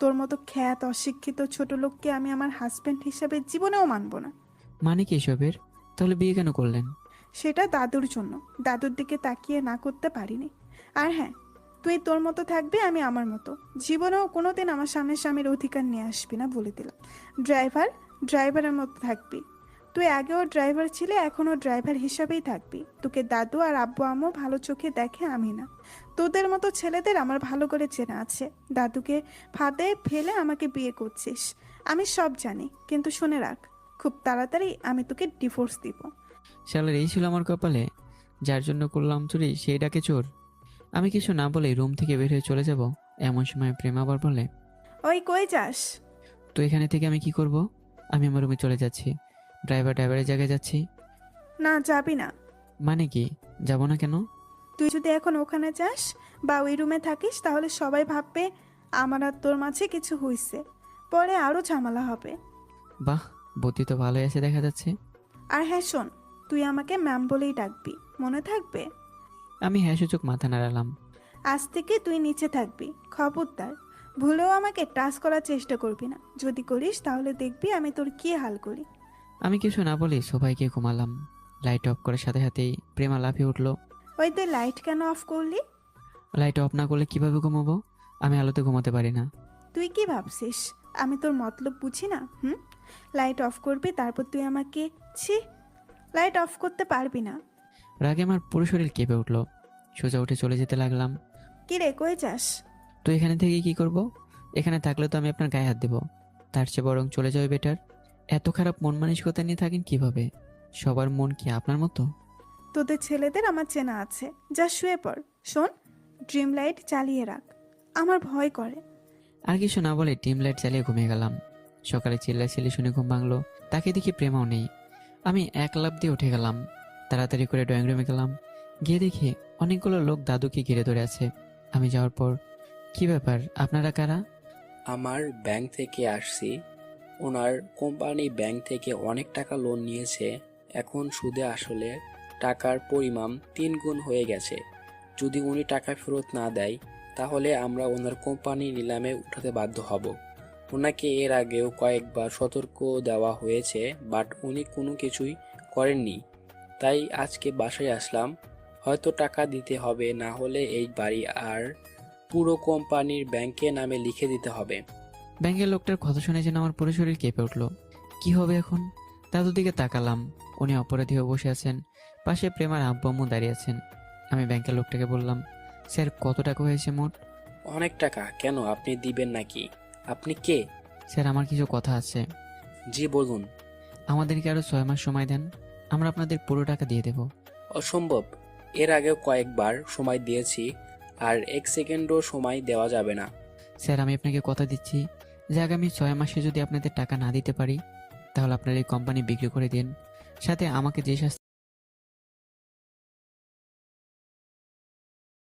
তোর মতো খ্যাত অশিক্ষিত ছোট লোককে আমি আমার হাজবেন্ড হিসাবে জীবনেও মানব না। মানে কি এসবের? তাহলে বিয়ে কেন করলেন? সেটা দাদুর জন্য। দাদুর দিকে তাকিয়ে না করতে পারিনি। আর হ্যাঁ, তুই তোর মতো থাকবি, আমি আমার মতো। জীবনেও কোনোদিন আমার সামনে স্বামীর অধিকার নিয়ে আসবি না, বলে দিলাম। ড্রাইভার, ড্রাইভারের মতো থাকবি। তুই আগেও ড্রাইভার ছিলে, এখনও ড্রাইভার হিসাবেই থাকবি। তোকে দাদু আর আব্বু আম্মু ভালো চোখে দেখে, আমি না। তোদের মতো ছেলেদের আমার ভালো করে চেনা আছে। দাদুকে ফাঁদে ফেলে আমাকে বিয়ে করছিস, আমি সব জানি। কিন্তু শুনে রাখ, খুব তাড়াতাড়ি আমি তোকে ডিভোর্স দিব। শালার এই ছিল আমার কপালে, যার জন্য করলাম চুরি সেই ডাকে চোর। আমি কিছু না বলে রুম থেকে বের হয়ে চলে যাব। এমন সময় প্রেম আবার বলে, ওই কই যাস? তো এখানে থেকে আমি কি করব? আমি আমার রুমে চলে যাচ্ছি। ড্রাইভারের জায়গায় যাচ্ছি। না, যাবি না। মানে কি? যাব না কেন? তুই যদি এখন ওখানে যাস বা ওই রুমে থাকিস, তাহলে সবাই ভাববে আমার আর তোর মাঝে কিছু হইছে। পরে আরো ঝামেলা হবে। বাহ, বুদ্ধি তো ভালোই আছে দেখা যাচ্ছে। আর হ্যাঁ শোন, তুই আমাকে ম্যাম বলেই ডাকবি, মনে থাকবে? আমি হ্যাঁ সূচক মাথা নাড়ালাম। আজ থেকে তুই নিচে থাকবি, খবরদার। ভুলেও আমাকে টাচ করার চেষ্টা করবি না। যদি করিস তাহলে দেখবি আমি তোর কি হাল করি। আমি কিছু না বলে সোফায় গিয়ে ঘুমালাম। লাইট অফ করার সাথে সাথেই প্রেমা লাফিয়ে উঠলো। ওই তুই লাইট কেন অফ করলি? লাইট অফ না করলে কিভাবে ঘুমাবো? আমি আলোতে ঘুমাতে পারি না। তুই কি ভাবছিস আমি তোর মতলব বুঝি না? লাইট অফ করবি, তারপর তুই আমাকে ছি, লাইট অফ করতে পারবি না। রাগে আমার পুরো শরীর কেঁপে উঠলো। সোজা উঠে চলে যেতে লাগলাম। কি রে, কই যাস? তো এখানে থেকে কি করব? এখানে থাকলে তো আমি আপনার গায়ে হাত দেবো। তার চেয়ে বরং চলে যাওয়া বেটার। এত খারাপ মন মানসিকতা নিয়ে থাকেন কিভাবে? সবার মন কি আপনার মতো? তোদের ছেলেদের আমার চেনা আছে। যা শুয়ে পড়। শোন, ড্রিম লাইট চালিয়ে রাখ, আমার ভয় করে। আর কিছু না বলে ডিম লাইট চালিয়ে ঘুমিয়ে গেলাম। সকালে চিল্লাচিল্লি শুনে ঘুম ভাঙলো। তাকে দেখি প্রেমাও নেই। আমি এক লাফ দিয়ে উঠে গেলাম। তাড়াতাড়ি করে ড্রয়িং রুমে গেলাম। গিয়ে দেখি অনেকগুলো লোক দাদুকে ঘিরে ধরে আছে। আমি যাওয়ার পর, কি ব্যাপার, আপনারা কারা? আমার ব্যাংক থেকে আসছি। ওনার কোম্পানি ব্যাংক থেকে অনেক টাকা লোন নিয়েছে। এখন সুদে আসলে টাকার পরিমাণ 3 গুণ হয়ে গেছে। যদি উনি টাকা ফেরত না দেয়, তাহলে আমরা ওনার কোম্পানি নিলামে উঠাতে বাধ্য হব। ওনাকে এর আগেও কয়েকবার সতর্ক দেওয়া হয়েছে, বাট উনি কোনো কিছুই করেননি। তাই আজকে বাসায় আসলাম। হয়তো টাকা দিতে হবে, না হলে এই বাড়ি আর পুরো কোম্পানির ব্যাংকে নামে লিখে দিতে হবে। ব্যাংকের লোকটার কথা শুনে যেন আমার পুরো শরীর কেঁপে উঠলো। কি হবে এখন? দাদুর দিকে তাকালাম। উনি অপরাধী হয়ে বসে আছেন। পাশে প্রেমার আব্বু আম্মু দাঁড়িয়ে আছেন। আমি ব্যাংকের লোকটাকে বললাম, স্যার কত টাকা হয়েছে মোট? অনেক টাকা কেন, আপনি দিবেন নাকি? আপনি কে? স্যার আমার কিছু কথা আছে। জি বলুন। আমাদেরকে আরো 6 মাস সময় দেন, আমরা আপনাদের পুরো টাকা দিয়ে দেব। অসম্ভব। এর আগেও কয়েকবার সময় দিয়েছি, আর 1 সেকেন্ডও সময় দেওয়া যাবে না। স্যার আমি আপনাকে কথা দিচ্ছি যে আগামী 6 মাসে যদি আপনাদের টাকা না দিতে পারি, তাহলে আপনার এই কোম্পানি বিক্রি করে দিন। সাথে আমাকে যে শাস্তি